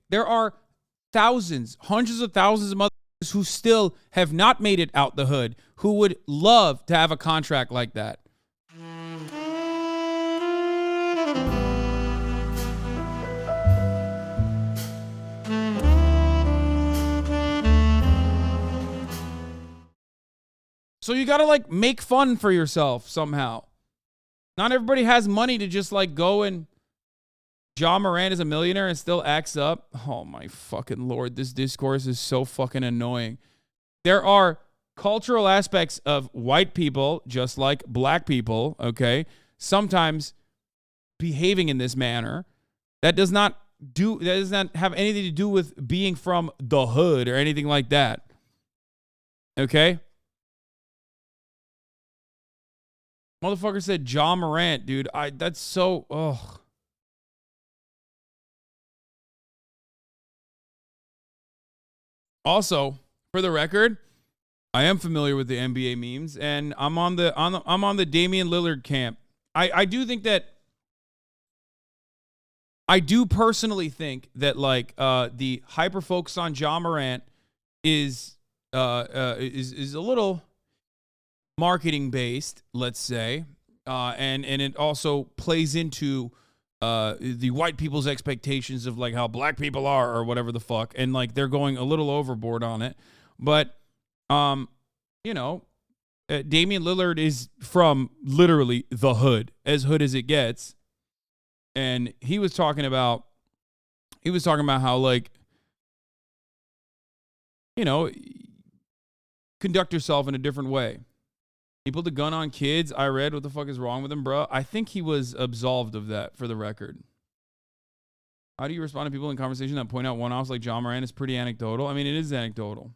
there are thousands, hundreds of thousands of motherfuckers who still have not made it out the hood, who would love to have a contract like that. So you gotta like make fun for yourself somehow. Not everybody has money to just like go and Ja Morant is a millionaire and still acts up. Oh my fucking Lord, this discourse is so fucking annoying. There are cultural aspects of white people, just like black people, okay, sometimes behaving in this manner. That does not have anything to do with being from the hood or anything like that. Okay? Motherfucker said Ja Morant, dude. That's so ugh. Also, for the record, I am familiar with the NBA memes, and I'm on the Damian Lillard camp. I do think that I do personally think that like the hyper focus on Ja Morant is a little marketing based, let's say, and it also plays into the white people's expectations of like how black people are or whatever the fuck, and like they're going a little overboard on it. But you know, Damian Lillard is from literally the hood as it gets, and he was talking about how like, you know, conduct yourself in a different way. He pulled a gun on kids. I read, what the fuck is wrong with him, bro? I think he was absolved of that, for the record. How do you respond to people in conversation that point out one-offs like Ja Morant is pretty anecdotal? I mean, it is anecdotal.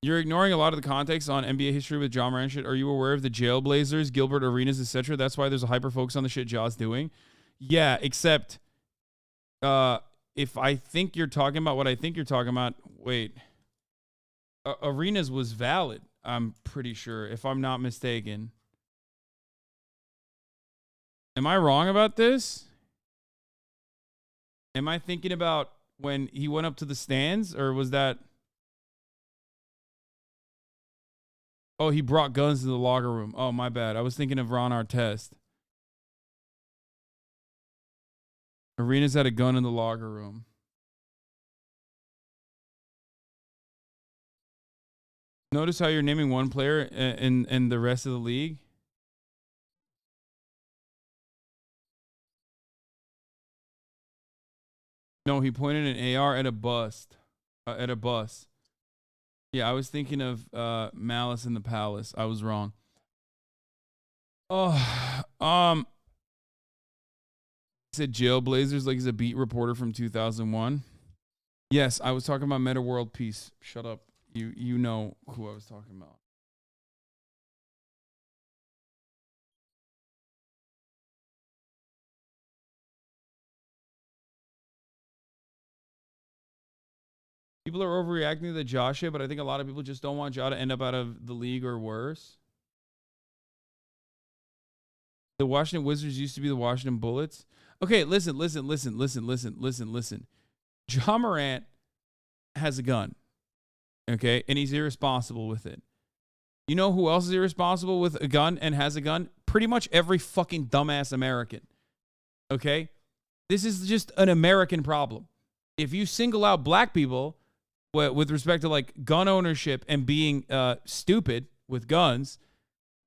You're ignoring a lot of the context on NBA history with Ja Morant shit. Are you aware of the Jailblazers, Gilbert Arenas, etc.? That's why there's a hyper focus on the shit Ja's doing. Yeah, except if I think you're talking about what I think you're talking about, wait. Arenas was valid, I'm pretty sure, if I'm not mistaken. Am I wrong about this? Am I thinking about when he went up to the stands, or was that... Oh, he brought guns to the locker room. Oh, my bad. I was thinking of Ron Artest. Arenas had a gun in the locker room. Notice how you're naming one player in the rest of the league? No, he pointed an AR at a bus. Yeah, I was thinking of Malice in the Palace. I was wrong. Oh, said Jailblazers like he's a beat reporter from 2001. Yes, I was talking about Meta World Peace. Shut up. You know who I was talking about. People are overreacting to the Ja shit, but I think a lot of people just don't want Ja to end up out of the league or worse. The Washington Wizards used to be the Washington Bullets. Okay, listen. Ja Morant has a gun, okay, and he's irresponsible with it. You know who else is irresponsible with a gun and has a gun? Pretty much every fucking dumbass American, okay? This is just an American problem. If you single out black people with respect to like gun ownership and being stupid with guns,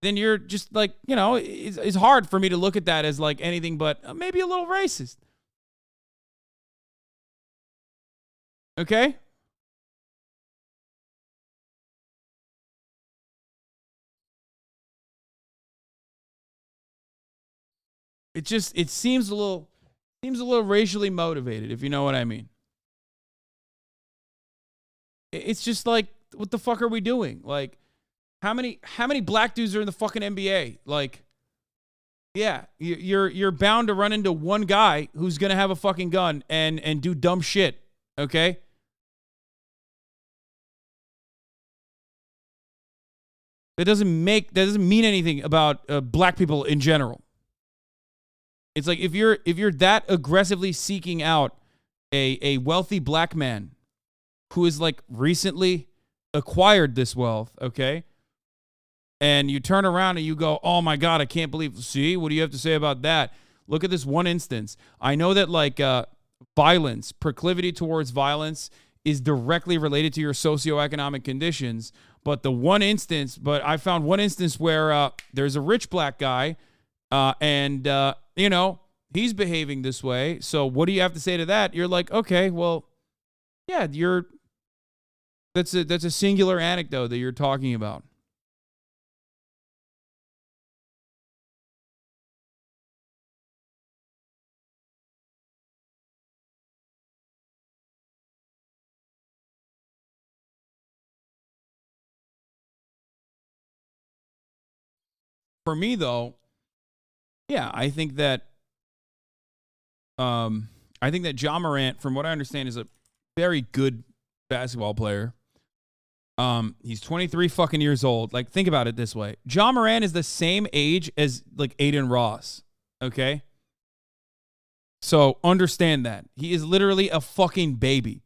then you're just like, you know, it's hard for me to look at that as like anything but maybe a little racist. Okay? It seems a little racially motivated, if you know what I mean. It's just like, what the fuck are we doing? Like, how many black dudes are in the fucking NBA? Like, yeah, you're bound to run into one guy who's gonna have a fucking gun and do dumb shit. Okay. That doesn't mean anything about black people in general. It's like if you're that aggressively seeking out a wealthy black man who is like recently acquired this wealth, okay? And you turn around and you go, "Oh my God, I can't believe." See, what do you have to say about that? Look at this one instance. I know that like violence, proclivity towards violence is directly related to your socioeconomic conditions. But I found one instance where there's a rich black guy and he's behaving this way. So what do you have to say to that? You're like, okay, well, yeah, that's a singular anecdote that you're talking about. For me, though, yeah, I think that Ja Morant, from what I understand, is a very good basketball player. He's 23 fucking years old. Like, think about it this way: Ja Morant is the same age as like Aiden Ross. Okay, so understand that he is literally a fucking baby.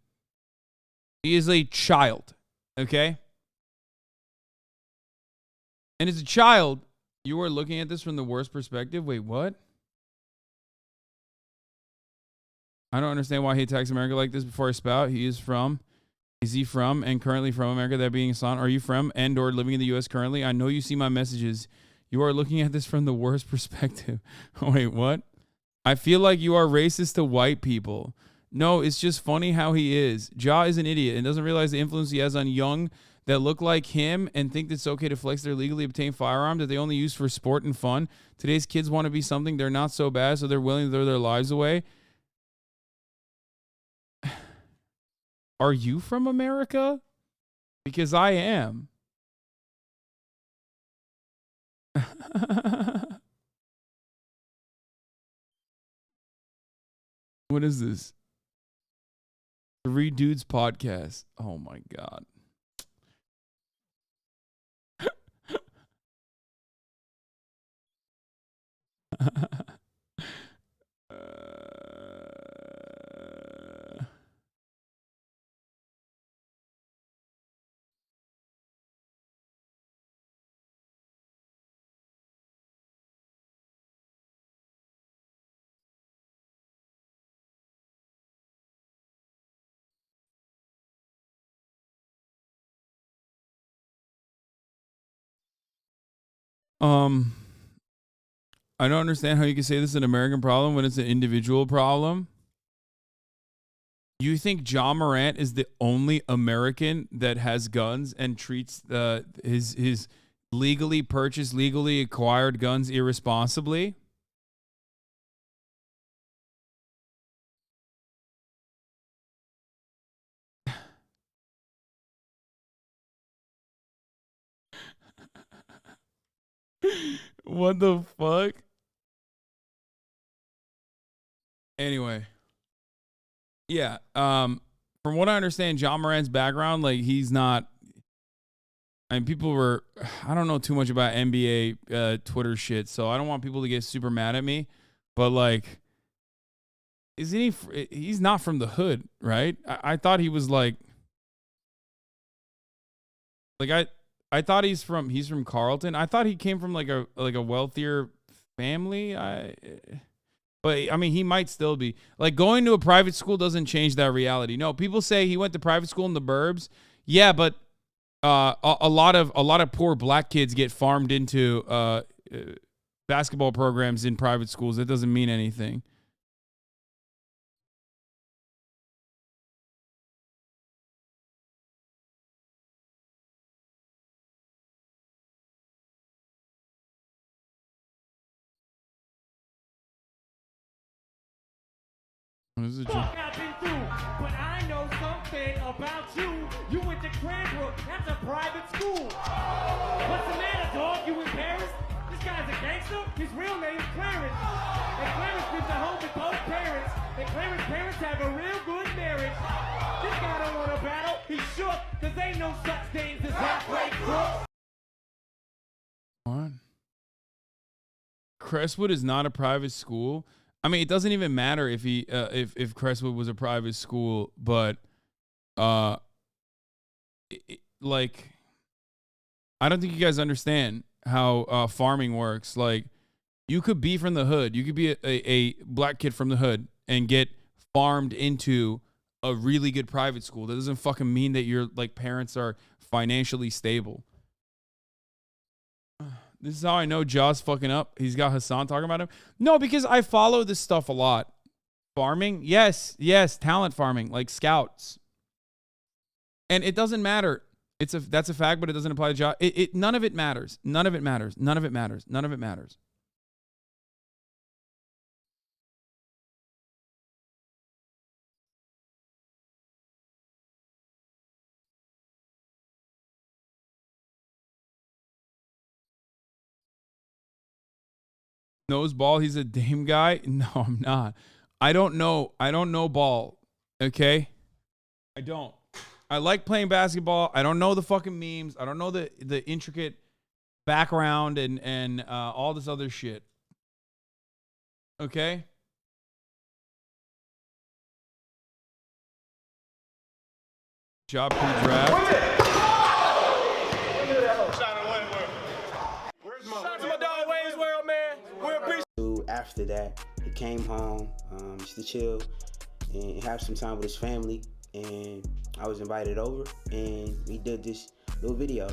He is a child. Okay, and as a child, you are looking at this from the worst perspective. Wait, what? I don't understand why he attacks America like this before I spout. Is he from and currently from America? That being Hasan, are you from and or living in the U.S. currently? I know you see my messages. You are looking at this from the worst perspective. Wait, what? I feel like you are racist to white people. No, it's just funny how he is. Ja is an idiot and doesn't realize the influence he has on young that look like him and think it's okay to flex their legally obtained firearm that they only use for sport and fun. Today's kids want to be something they're not so bad, so they're willing to throw their lives away. Are you from America? Because I am. What is this? Three Dudes Podcast. Oh my God. Um, I don't understand how you can say this is an American problem when it's an individual problem. You think Ja Morant is the only American that has guns and treats his legally purchased, legally acquired guns irresponsibly? What the fuck? Anyway. Yeah. From what I understand, Ja Morant's background, like he's not. I mean, people were. I don't know too much about NBA Twitter shit, so I don't want people to get super mad at me. But like, isn't he? He's not from the hood, right? I thought he was like. I thought he's from Carlton. I thought he came from like a wealthier family. But I mean, he might still be. Like, going to a private school doesn't change that reality. No, people say he went to private school in the burbs. Yeah, but a lot of poor black kids get farmed into basketball programs in private schools. That doesn't mean anything. This is Fuck I've been through, but I know something about you. You went to Cranbrook, that's a private school. What's the matter, dog? You in Paris? This guy's a gangster? His real name's Clarence. And Clarence lives at home with both parents. And Clarence's parents have a real good marriage. This guy don't want to battle, he's shook, cause ain't no such things as halfway crooks. Crestwood is not a private school. I mean, it doesn't even matter if he if Crestwood was a private school, but like I don't think you guys understand how farming works. Like, you could be from the hood. You could be a black kid from the hood and get farmed into a really good private school. That doesn't fucking mean that your like parents are financially stable. This is how I know Jaw's fucking up. He's got Hasan talking about him. No, because I follow this stuff a lot. Farming? Yes, talent farming, like scouts. And it doesn't matter. That's a fact, but it doesn't apply to Jaw. None of it matters. None of it matters. None of it matters. None of it matters. Knows ball. He's a Dame guy. No, I'm not. I don't know ball. Okay, I don't. I like playing basketball. I don't know the fucking memes. I don't know the intricate background and all this other shit. Okay. Job pre-draft. After that, he came home just to chill and have some time with his family, and I was invited over and we did this little video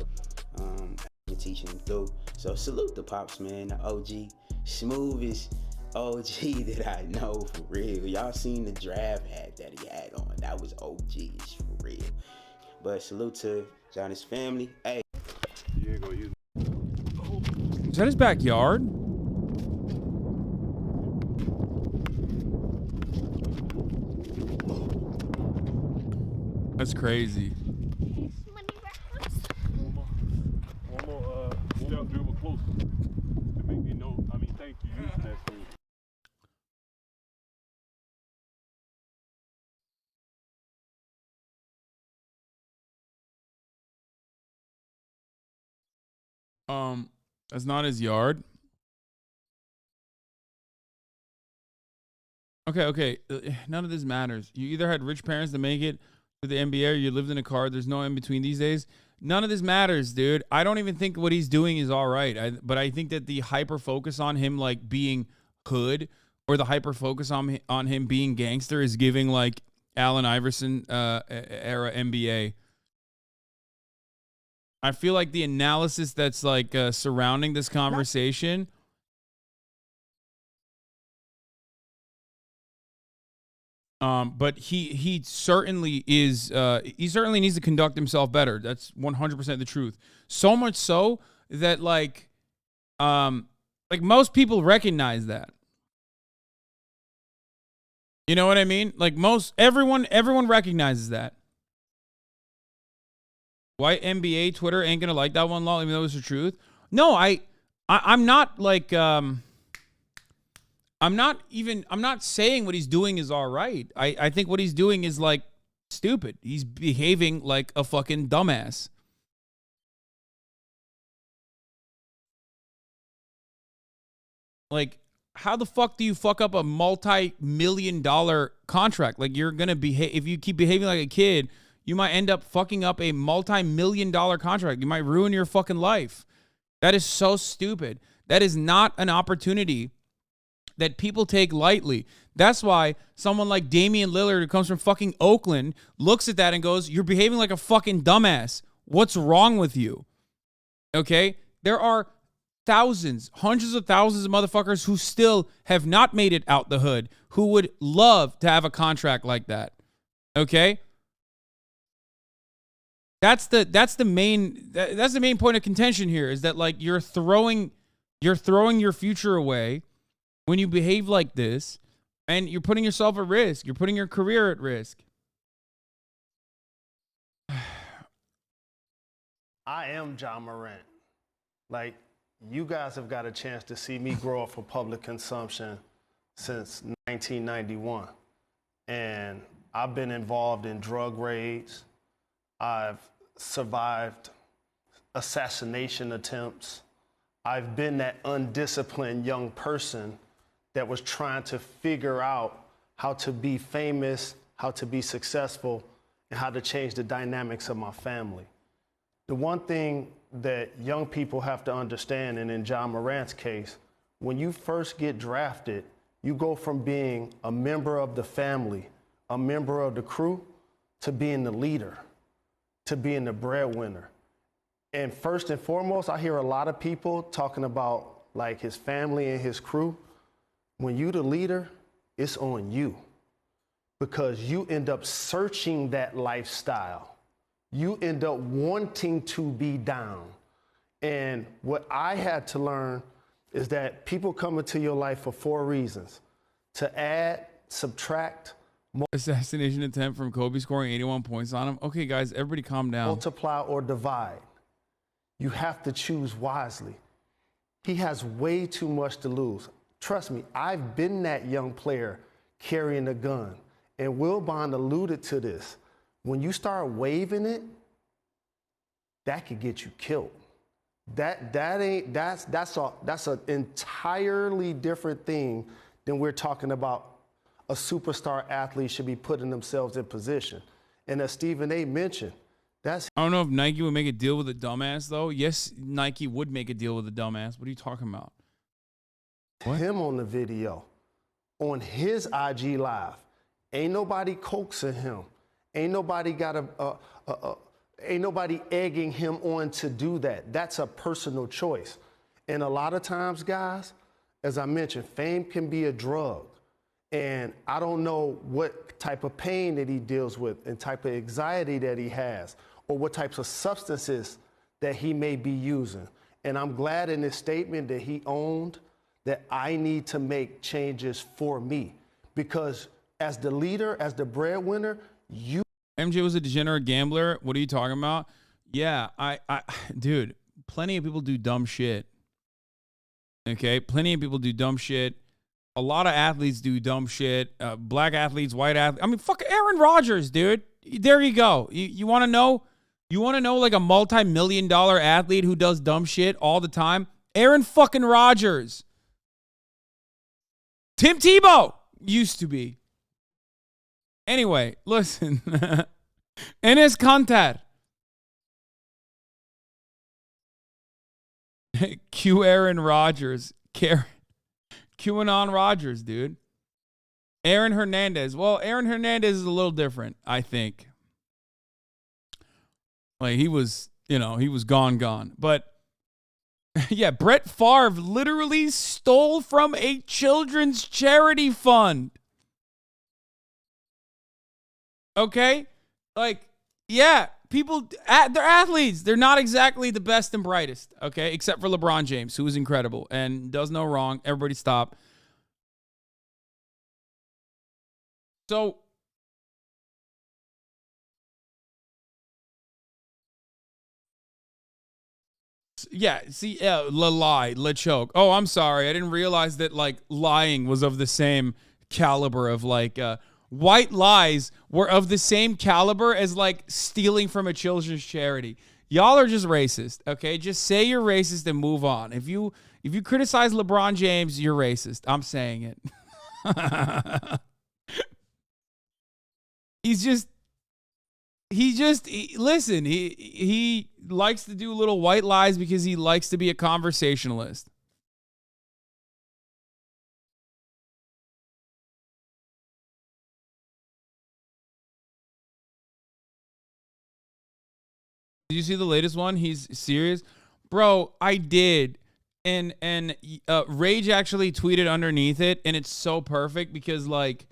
teaching him through. So salute the Pops, man, the OG, smoothest OG that I know for real. Y'all seen the draft hat that he had on, that was OG-ish for real. But salute to Johnny's family. Hey, you ain't gonna use Is that his backyard? That's crazy. one more step dribble closer to make me know. I mean, thank you. Using that screen. That's not his yard. Okay. None of this matters. You either had rich parents to make it to the NBA or you lived in a car. There's no in between these days. None of this matters, dude. I don't even think what he's doing is all right. But I think that the hyper focus on him like being hood or the hyper focus on him being gangster is giving like Allen Iverson era NBA. I feel like the analysis that's like surrounding this conversation. But he certainly is. He certainly needs to conduct himself better. That's 100% the truth. So much so that like most people recognize that. You know what I mean? Like everyone recognizes that. Why NBA Twitter ain't gonna like that one, lol, even though it's the truth? No, I'm not like I'm not saying what he's doing is all right. I think what he's doing is like stupid. He's behaving like a fucking dumbass. Like, how the fuck do you fuck up a multi-million-dollar contract? Like, you're gonna behave, if you keep behaving like a kid, you might end up fucking up a multi-million-dollar contract. You might ruin your fucking life. That is so stupid. That is not an opportunity that people take lightly. That's why someone like Damian Lillard, who comes from fucking Oakland, looks at that and goes, you're behaving like a fucking dumbass. What's wrong with you? Okay? There are thousands, hundreds of thousands of motherfuckers who still have not made it out the hood, who would love to have a contract like that. Okay? That's the main point of contention here, is that like you're throwing your future away when you behave like this, and you're putting yourself at risk. You're putting your career at risk. I am John Morant. Like, you guys have got a chance to see me grow up for public consumption since 1991. And I've been involved in drug raids. I've survived assassination attempts. I've been that undisciplined young person that was trying to figure out how to be famous, how to be successful, and how to change the dynamics of my family. The one thing that young people have to understand, and in John Morant's case, when you first get drafted, you go from being a member of the family, a member of the crew, to being the leader, to being the breadwinner. And first and foremost, I hear a lot of people talking about like his family and his crew. When you the leader, it's on you, because you end up searching that lifestyle. You end up wanting to be down. And what I had to learn is that people come into your life for 4 reasons: to add, subtract, Assassination attempt from Kobe scoring 81 points on him. Okay, guys, everybody calm down. multiply, or divide. You have to choose wisely. He has way too much to lose. Trust me, I've been that young player carrying a gun. And Will Bond alluded to this. When you start waving it, that could get you killed. That's an entirely different thing than we're talking about. A superstar athlete should be putting themselves in position. And as Stephen A. mentioned, I don't know if Nike would make a deal with a dumbass, though. Yes, Nike would make a deal with a dumbass. What are you talking about? What? Him on the video, on his IG Live. Ain't nobody coaxing him. Ain't nobody ain't nobody egging him on to do that. That's a personal choice. And a lot of times, guys, as I mentioned, fame can be a drug. And I don't know what type of pain that he deals with and type of anxiety that he has, or what types of substances that he may be using. And I'm glad in his statement that he owned that I need to make changes for me, because as the leader, as the breadwinner, you. MJ was a degenerate gambler. What are you talking about? Yeah, dude, plenty of people do dumb shit. Okay, plenty of people do dumb shit. A lot of athletes do dumb shit. Black athletes, white athletes. I mean, fuck Aaron Rodgers, dude. There you go. You want to know? You want to know like a multi-million-dollar athlete who does dumb shit all the time? Aaron fucking Rodgers. Tim Tebow used to be. Anyway, listen. Enes Kanter. Q Aaron Rodgers. QAnon Rodgers, dude. Aaron Hernandez. Well, Aaron Hernandez is a little different, I think. Like, he was gone. But, yeah, Brett Favre literally stole from a children's charity fund. Okay? Like, yeah, people, they're athletes. They're not exactly the best and brightest, okay? Except for LeBron James, who is incredible and does no wrong. Everybody stop. So, yeah, see, lie, choke. Oh, I'm sorry. I didn't realize that, like, lying was of the same caliber of, like, white lies were of the same caliber as, like, stealing from a children's charity. Y'all are just racist, okay? Just say you're racist and move on. If you criticize LeBron James, you're racist. I'm saying it. Listen, he likes to do little white lies because he likes to be a conversationalist. Did you see the latest one? He's serious. Bro, I did. And Rage actually tweeted underneath it, and it's so perfect because, like,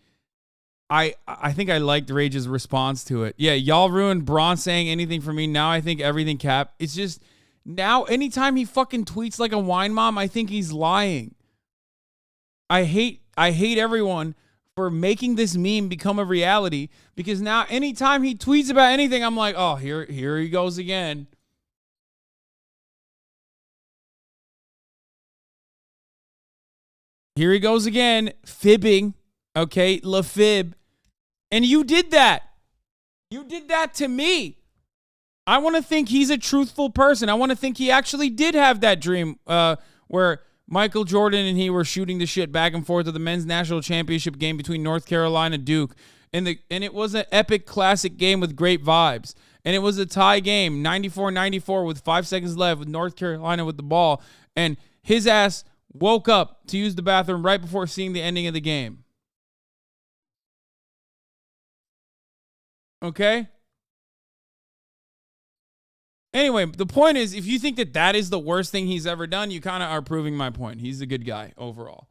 I think I liked Rage's response to it. Yeah, y'all ruined Braun saying anything for me. Now I think everything cap. It's just, now anytime he fucking tweets like a wine mom, I think he's lying. I hate everyone for making this meme become a reality, because now anytime he tweets about anything, I'm like, oh, here he goes again. Here he goes again, fibbing. Okay, LaFib. And you did that. You did that to me. I want to think he's a truthful person. I want to think he actually did have that dream where Michael Jordan and he were shooting the shit back and forth of the men's national championship game between North Carolina and Duke. And it was an epic classic game with great vibes. And it was a tie game, 94-94 with 5 seconds left with North Carolina with the ball. And his ass woke up to use the bathroom right before seeing the ending of the game. Okay? Anyway, the point is, if you think that that is the worst thing he's ever done, you kind of are proving my point. He's a good guy overall.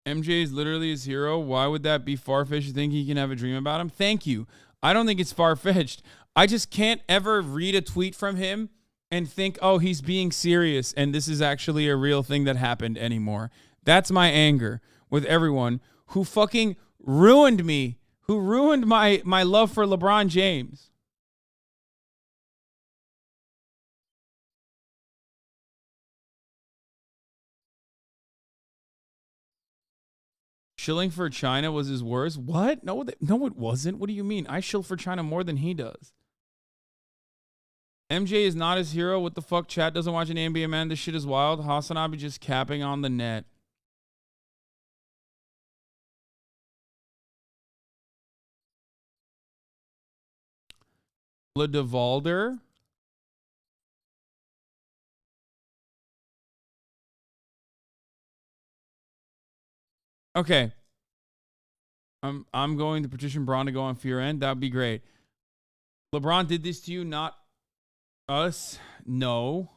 MJ is literally his hero. Why would that be far-fetched to think he can have a dream about him? Thank you. I don't think it's far-fetched. I just can't ever read a tweet from him and think, oh, he's being serious and this is actually a real thing that happened anymore. That's my anger with everyone who fucking ruined me, who ruined my love for LeBron James. Shilling for China was his worst? What? No, it wasn't. What do you mean? I shill for China more than he does. MJ is not his hero. What the fuck? Chat doesn't watch an NBA, man. This shit is wild. Hasanabi just capping on the net. LeDevalder. Okay. I'm going to petition Braun to go on Fear End. That would be great. LeBron did this to you, not us. No.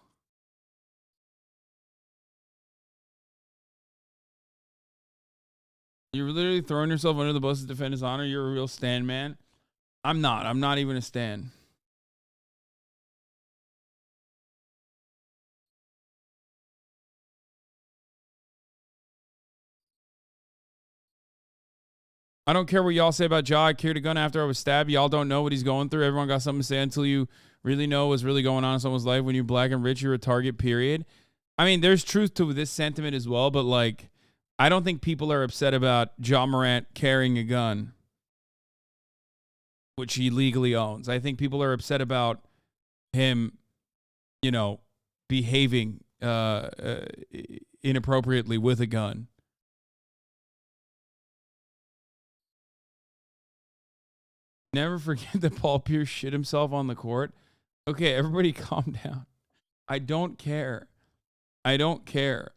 You're literally throwing yourself under the bus to defend his honor. You're a real stan, man. I'm not. I'm not even a stan. I don't care what y'all say about Ja. I carried a gun after I was stabbed. Y'all don't know what he's going through. Everyone got something to say until you really know what's really going on in someone's life. When you're black and rich, you're a target, period. I mean, there's truth to this sentiment as well, but like, I don't think people are upset about Ja Morant carrying a gun, which he legally owns. I think people are upset about him, behaving inappropriately with a gun. Never forget that Paul Pierce shit himself on the court. Okay, everybody calm down. I don't care. I don't care.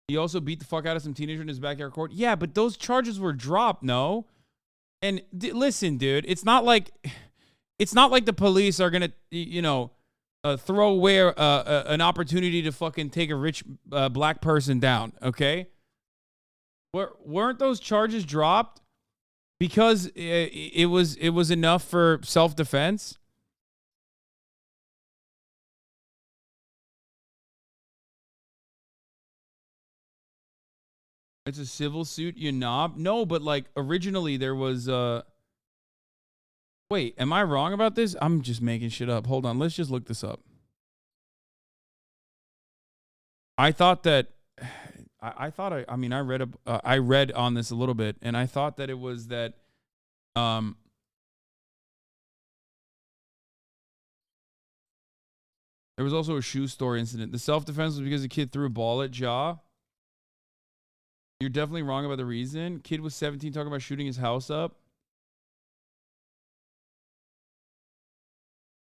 He also beat the fuck out of some teenager in his backyard court. Yeah, but those charges were dropped, no? And listen, dude, it's not like the police are going to, throw away an opportunity to fucking take a rich black person down, okay? Weren't those charges dropped because it was enough for self-defense? It's a civil suit, you knob. No, but like originally there was wait, am I wrong about this? I'm just making shit up. Hold on, let's just look this up. I thought that I read on this a little bit, and I thought that it was that there was also a shoe store incident. The self-defense was because the kid threw a ball at Ja. You're definitely wrong about the reason. Kid was 17 talking about shooting his house up.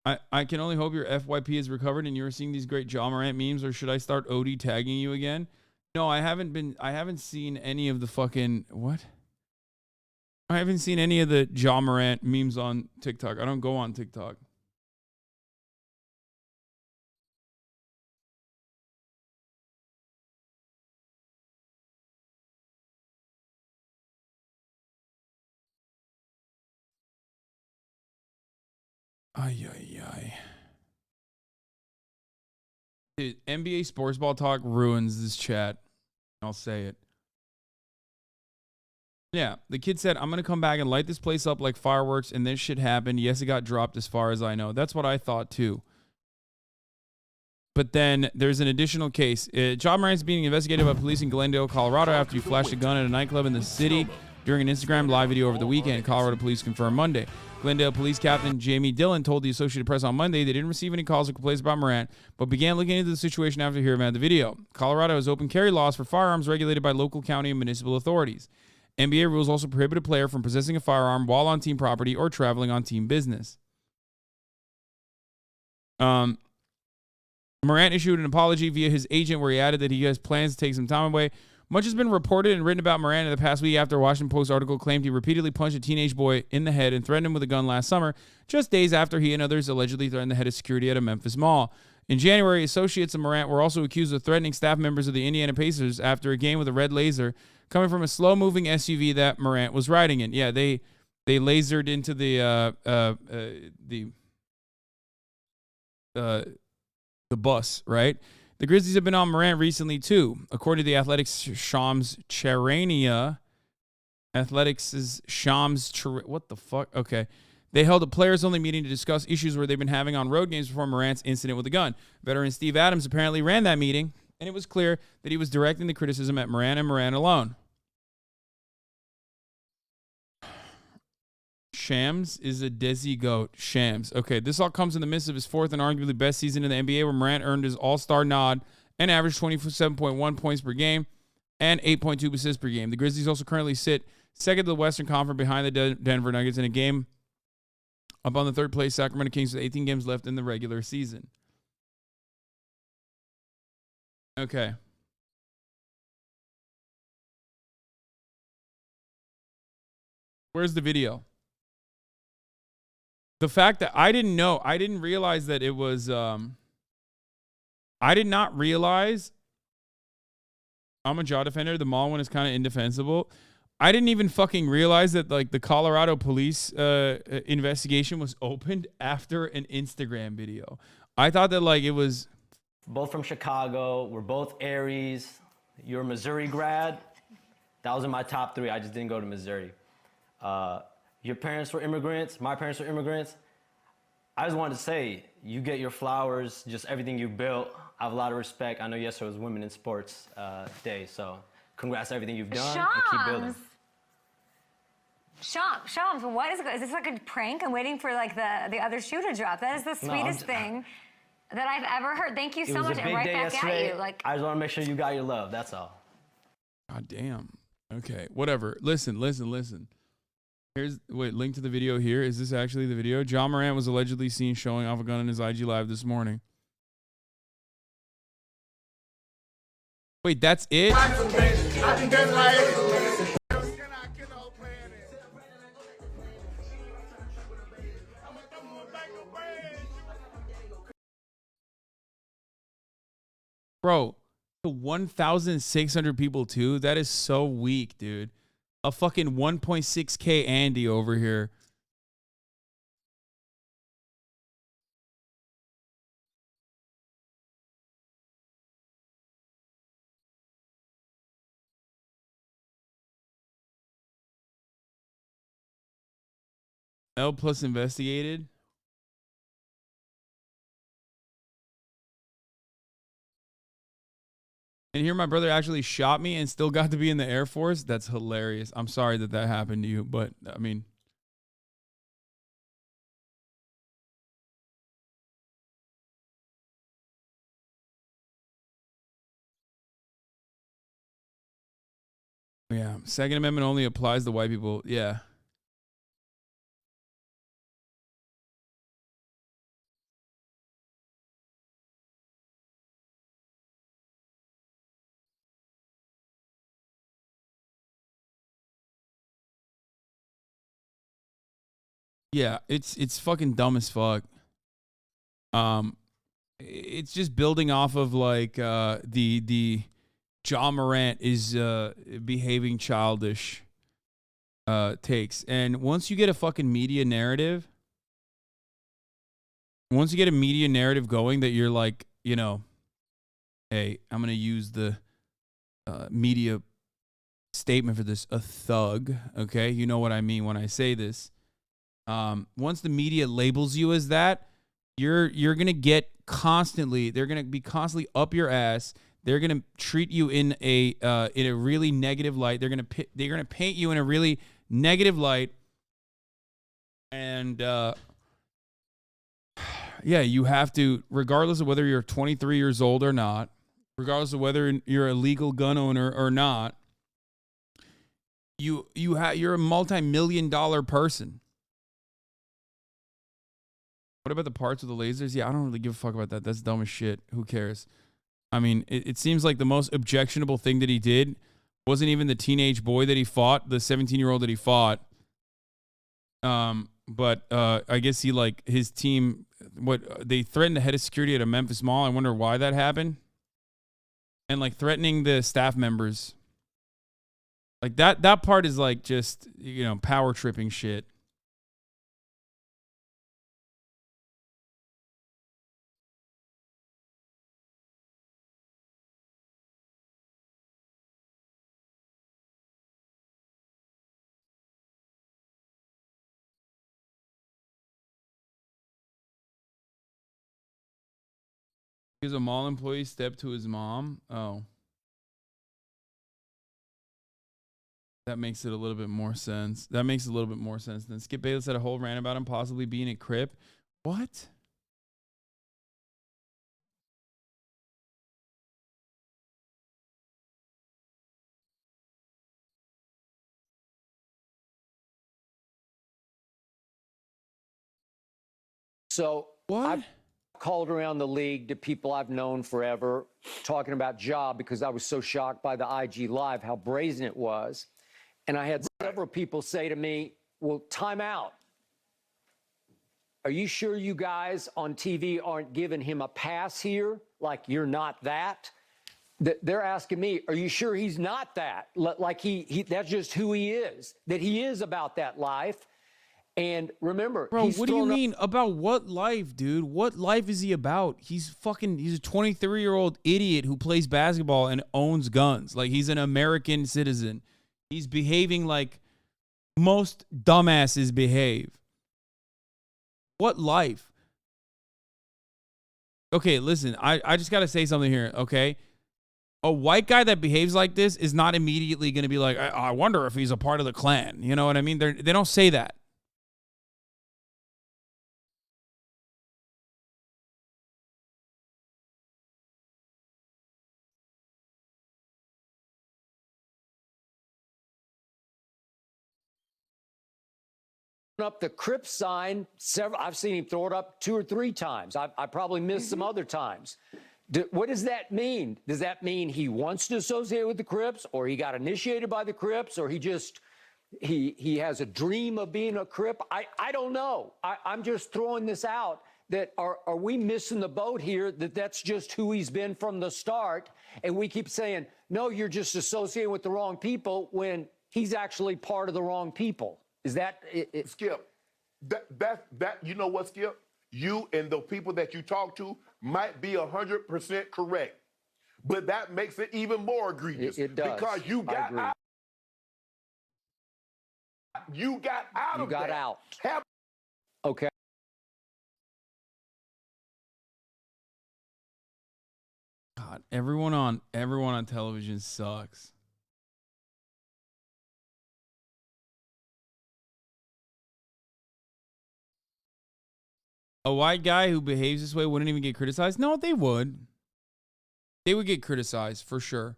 I can only hope your FYP is recovered and you're seeing these great Ja Morant memes, or should I start OD tagging you again? No, I haven't seen any of the fucking, what? I haven't seen any of the Ja Morant memes on TikTok. I don't go on TikTok. Ay, ay, ay. Dude, NBA sports ball talk ruins this chat. I'll say it. Yeah, the kid said, I'm going to come back and light this place up like fireworks, and this shit happened. Yes, it got dropped as far as I know. That's what I thought, too. But then there's an additional case. Ja Morant is being investigated by police in Glendale, Colorado after he flashed a gun at a nightclub in the city during an Instagram live video over the weekend. Colorado police confirmed Monday. Glendale Police Captain Jamie Dillon told the Associated Press on Monday they didn't receive any calls or complaints about Morant, but began looking into the situation after hearing about the video. Colorado has open carry laws for firearms regulated by local county and municipal authorities. NBA rules also prohibit a player from possessing a firearm while on team property or traveling on team business. Morant issued an apology via his agent where he added that he has plans to take some time away. Much has been reported and written about Morant in the past week after a Washington Post article claimed he repeatedly punched a teenage boy in the head and threatened him with a gun last summer, just days after he and others allegedly threatened the head of security at a Memphis mall. In January, associates of Morant were also accused of threatening staff members of the Indiana Pacers after a game with a red laser coming from a slow-moving SUV that Morant was riding in. Yeah, they lasered into the bus, right? The Grizzlies have been on Morant recently, too. According to the Athletics' Shams Charania, what the fuck? Okay. They held a players-only meeting to discuss issues where they've been having on road games before Morant's incident with a gun. Veteran Steve Adams apparently ran that meeting, and it was clear that he was directing the criticism at Morant and Morant alone. Shams is a Desi goat. Shams. Okay, this all comes in the midst of his fourth and arguably best season in the NBA, where Morant earned his all-star nod and averaged 27.1 points per game and 8.2 assists per game. The Grizzlies also currently sit second to the Western Conference behind the Denver Nuggets in a game up on the third place Sacramento Kings with 18 games left in the regular season. Okay. Where's the video? The fact that I didn't realize that it was, I did not realize, I'm a jaw defender, the mall one is kind of indefensible. I didn't even fucking realize that like the Colorado police investigation was opened after an Instagram video. I thought that like it was. Both from Chicago, we're both Aries. You're a Missouri grad. That was in my top 3. I just didn't go to Missouri. Your parents were immigrants. My parents were immigrants. I just wanted to say, you get your flowers, just everything you built. I have a lot of respect. I know yesterday was Women in Sports Day, so congrats on everything you've done and keep building. Shams, what is this like a prank? I'm waiting for like the other shoe to drop. That is the sweetest thing that I've ever heard. Thank you so much, and right back at you. Like, I just want to make sure you got your love. That's all. God damn. Okay, whatever. Listen. Link to the video here. Is this actually the video? Ja Morant was allegedly seen showing off a gun in his IG Live this morning. Wait, that's it? Bro, the 1,600 people too? That is so weak, dude. A fucking 1.6K Andy over here. L plus investigated. And here my brother actually shot me and still got to be in the Air Force. That's hilarious. I'm sorry that happened to you, but I mean. Yeah, Second Amendment only applies to white people. Yeah. Yeah, it's fucking dumb as fuck. It's just building off of like the Ja Morant is behaving childish takes. And once you get a fucking media narrative, going that you're like, you know, hey, I'm going to use the media statement for this, a thug, okay? You know what I mean when I say this. Once the media labels you as that, you're going to get constantly, they're going to be constantly up your ass. They're going to treat you in a really negative light. They're going to paint you in a really negative light. And yeah, you have to, regardless of whether you're 23 years old or not, regardless of whether you're a legal gun owner or not, you're a multi-million-dollar person. What about the parts with the lasers? Yeah, I don't really give a fuck about that. That's dumb as shit. Who cares? I mean, it seems like the most objectionable thing that he did wasn't even the teenage boy that he fought, the 17-year-old that he fought. But I guess he, like, his team, they threatened the head of security at a Memphis mall. I wonder why that happened. And, like, threatening the staff members. Like, that part is, like, just, you know, power tripping shit. Because a mall employee stepped to his mom. Oh. That makes it a little bit more sense. That makes a little bit more sense. Then Skip Bayless had a whole rant about him possibly being a Crip. What? So what? I've called around the league to people I've known forever, talking about Ja, because I was so shocked by the IG Live, how brazen it was. And I had several people say to me, well, time out. Are you sure you guys on TV aren't giving him a pass here? Like you're not that? They're asking me, are you sure he's not that? Like he that's just who he is, that he is about that life. And remember, bro, what do you mean about what life, dude? What life is he about? He's a 23-year-old idiot who plays basketball and owns guns. Like, he's an American citizen. He's behaving like most dumbasses behave. What life? Okay, listen, I just got to say something here, okay? A white guy that behaves like this is not immediately going to be like, I wonder if he's a part of the Klan. You know what I mean? They don't say that. up the Crip sign I've seen him throw it up 2 or 3 times. I probably missed some other times. What does that mean? Does that mean he wants to associate with the Crips, or he got initiated by the Crips, or he has a dream of being a Crip? I don't know. I'm just throwing this out. That are we missing the boat here? That's just who he's been from the start, and we keep saying, no, you're just associating with the wrong people when he's actually part of the wrong people. Is that it? Skip, that you know what, Skip? You and the people that you talk to might be 100% correct, but that makes it even more egregious. It does. Because you got out. You got out You of got that. out. Okay. God, everyone on television sucks. A white guy who behaves this way wouldn't even get criticized? No, they would. They would get criticized for sure.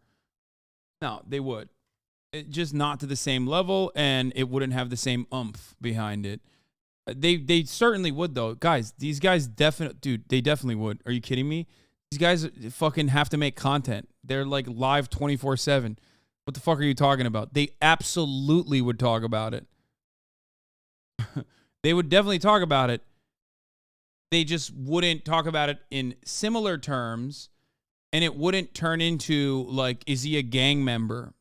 No, they would. Just not to the same level, and it wouldn't have the same oomph behind it. They certainly would, though. Guys, these guys they definitely would. Are you kidding me? These guys fucking have to make content. They're like live 24/7. What the fuck are you talking about? They absolutely would talk about it. They would definitely talk about it. They just wouldn't talk about it in similar terms, and it wouldn't turn into, like, is he a gang member?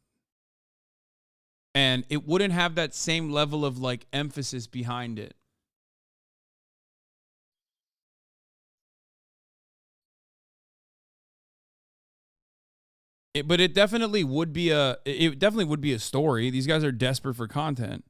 And it wouldn't have that same level of, like, emphasis behind it. But it definitely would be a story. These guys are desperate for content.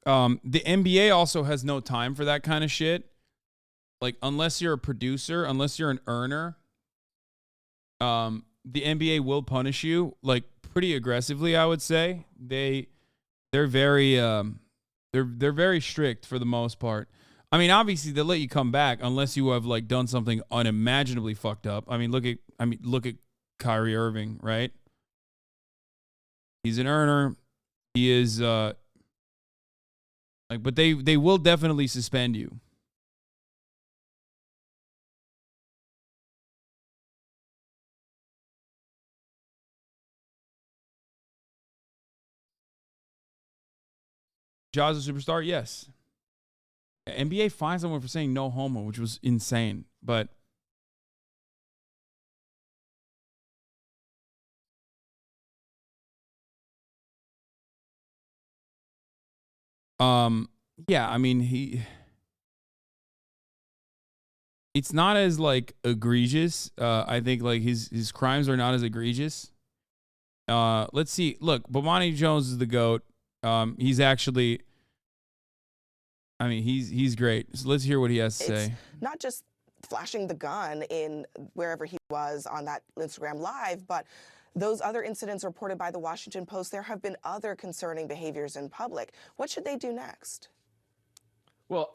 The NBA also has no time for that kind of shit. Like, unless you're a producer, unless you're an earner, the NBA will punish you like pretty aggressively. I would say they're very they're very strict for the most part. I mean, obviously they'll let you come back unless you have like done something unimaginably fucked up. I mean, look at Kyrie Irving, right? He's an earner. He is but they will definitely suspend you. Jaws a superstar? Yes. NBA fined someone for saying no homo, which was insane. But yeah, I mean it's not as like egregious. I think like his crimes are not as egregious. Let's see. Look, Bomani Jones is the GOAT. He's actually, I mean, he's great. So let's hear what he has to say. Not just flashing the gun in wherever he was on that Instagram Live, but those other incidents reported by the Washington Post, there have been other concerning behaviors in public. What should they do next? Well,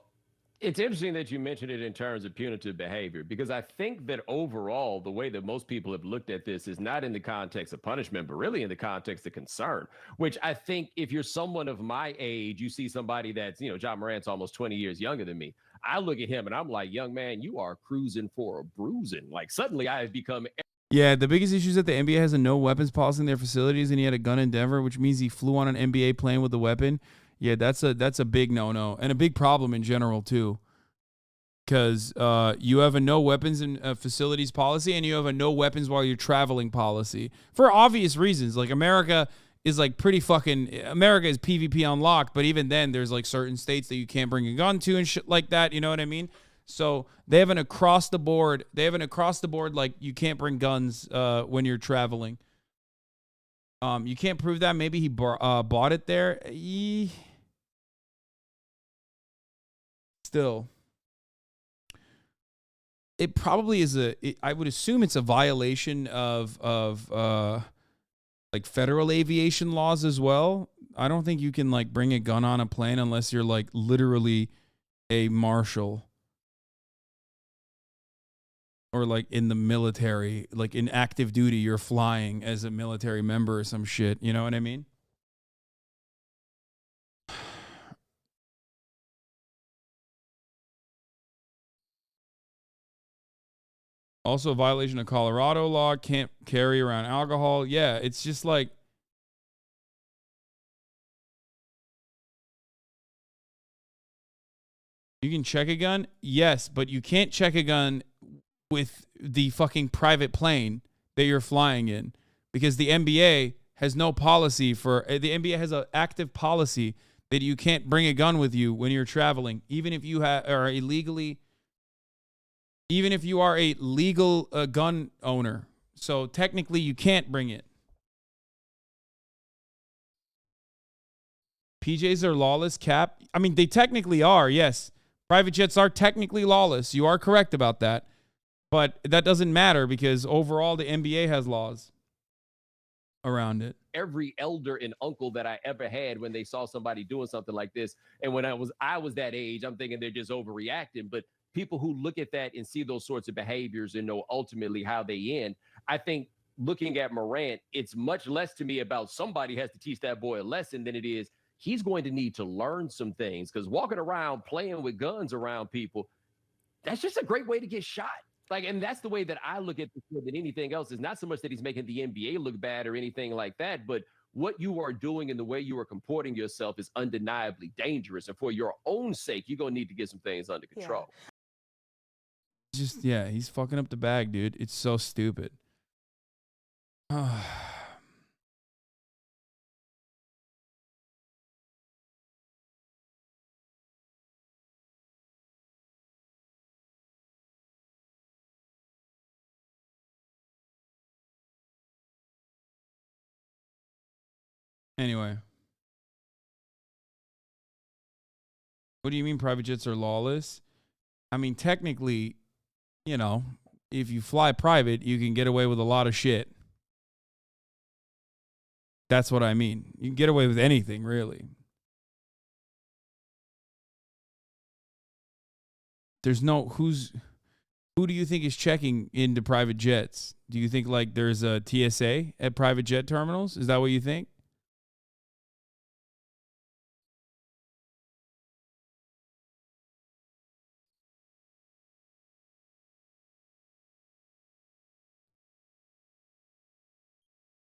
it's interesting that you mentioned it in terms of punitive behavior, because I think that overall, the way that most people have looked at this is not in the context of punishment, but really in the context of concern, which I think if you're someone of my age, you see somebody that's, John Morant's almost 20 years younger than me. I look at him and I'm like, young man, you are cruising for a bruising. Like suddenly I have become. Yeah, the biggest issue is that the NBA has a no weapons policy in their facilities, and he had a gun in Denver, which means he flew on an NBA plane with a weapon. Yeah, that's a big no-no and a big problem in general too, because you have a no weapons in facilities policy, and you have a no weapons while you're traveling policy for obvious reasons. Like America is like America is PvP unlocked, but even then, there's like certain states that you can't bring a gun to and shit like that. You know what I mean? So they have an across the board. Like you can't bring guns when you're traveling. You can't prove that. Maybe he bought it there. Still, it probably is I would assume it's a violation of like federal aviation laws as well. I don't think you can like bring a gun on a plane unless you're like literally a marshal or like in the military, like in active duty, you're flying as a military member or some shit. You know what I mean? Also, a violation of Colorado law, can't carry around alcohol. Yeah, it's just like, you can check a gun? Yes, but you can't check a gun with the fucking private plane that you're flying in, because the NBA has no policy for, the NBA has an active policy that you can't bring a gun with you when you're traveling, even if you are illegally. Even if you are a legal gun owner. So technically you can't bring it. PJs are lawless, Cap. I mean, they technically are, yes. Private jets are technically lawless. You are correct about that. But that doesn't matter because overall the NBA has laws around it. Every elder and uncle that I ever had when they saw somebody doing something like this. And when I was that age, I'm thinking they're just overreacting. But people who look at that and see those sorts of behaviors and know ultimately how they end, I think looking at Morant, it's much less to me about somebody has to teach that boy a lesson than it is he's going to need to learn some things, because walking around playing with guns around people, that's just a great way to get shot. Like, and that's the way that I look at this more than anything else. Is not so much that he's making the NBA look bad or anything like that, but what you are doing and the way you are comporting yourself is undeniably dangerous. And for your own sake, you're going to need to get some things under control. Yeah. Just, yeah, he's fucking up the bag, dude. It's so stupid. Anyway. What do you mean private jets are lawless? I mean, technically, you know, if you fly private, you can get away with a lot of shit. That's what I mean. You can get away with anything, really. There's no who do you think is checking into private jets? Do you think like there's a TSA at private jet terminals? Is that what you think?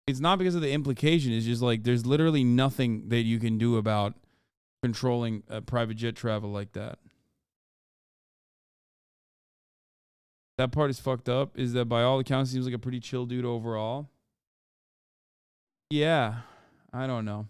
It's not because of the implication. It's just like there's literally nothing that you can do about controlling a private jet travel like that. That part is fucked up. Is that by all accounts seems like a pretty chill dude overall. Yeah, I don't know.